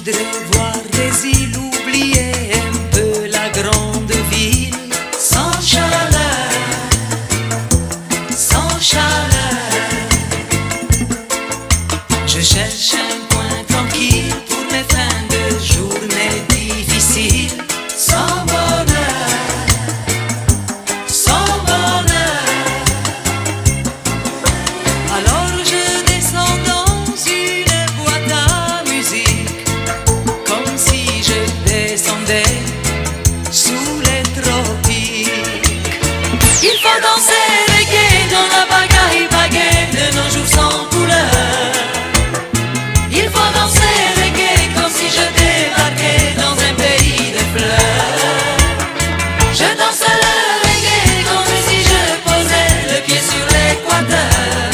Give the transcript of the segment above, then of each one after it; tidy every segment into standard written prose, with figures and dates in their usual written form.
voudrais voir des îles, oublier un peu la grande ville. Sans chaleur, sans chaleur. Je cherche un coin tranquille pour mes fins de journée difficiles. Sans bonheur, sans bonheur. Alors je descends dans une boîte à musique, comme si je descendais sous les tropiques. Il faut danser reggae dans la bagaille baguette de nos jours sans couleur. Il faut danser reggae comme si je débarquais dans un pays de fleurs. Je danse le reggae comme si je posais le pied sur l'équateur.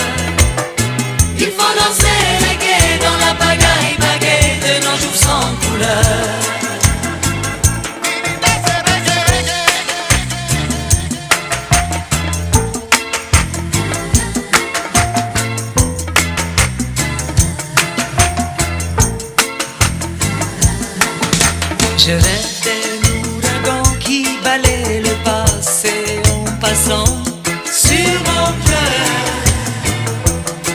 Il faut danser reggae dans la bagaille baguette de nos jours sans couleur. Je rêve d'un ouragan qui balaie le passé en passant sur mon cœur,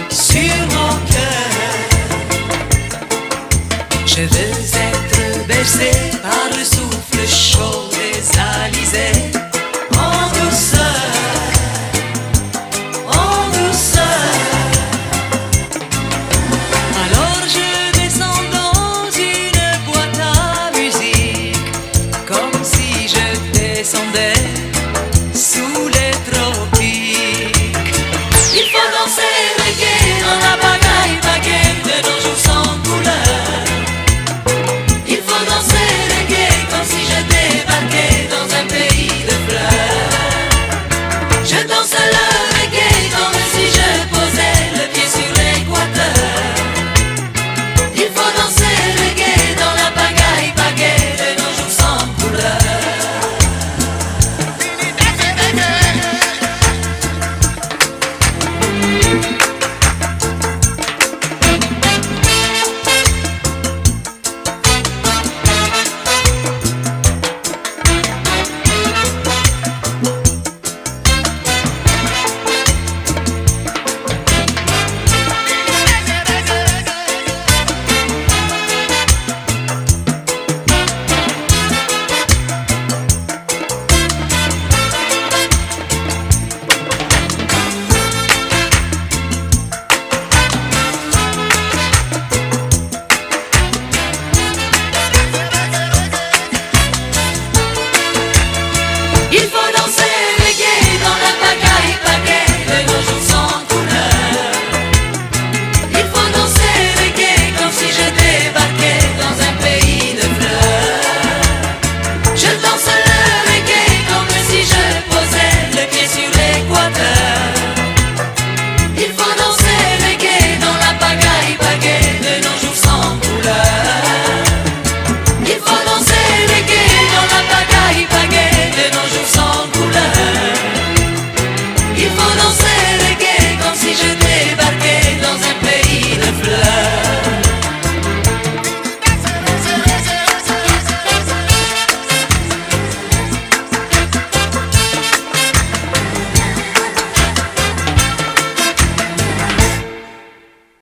sur mon cœur. Je veux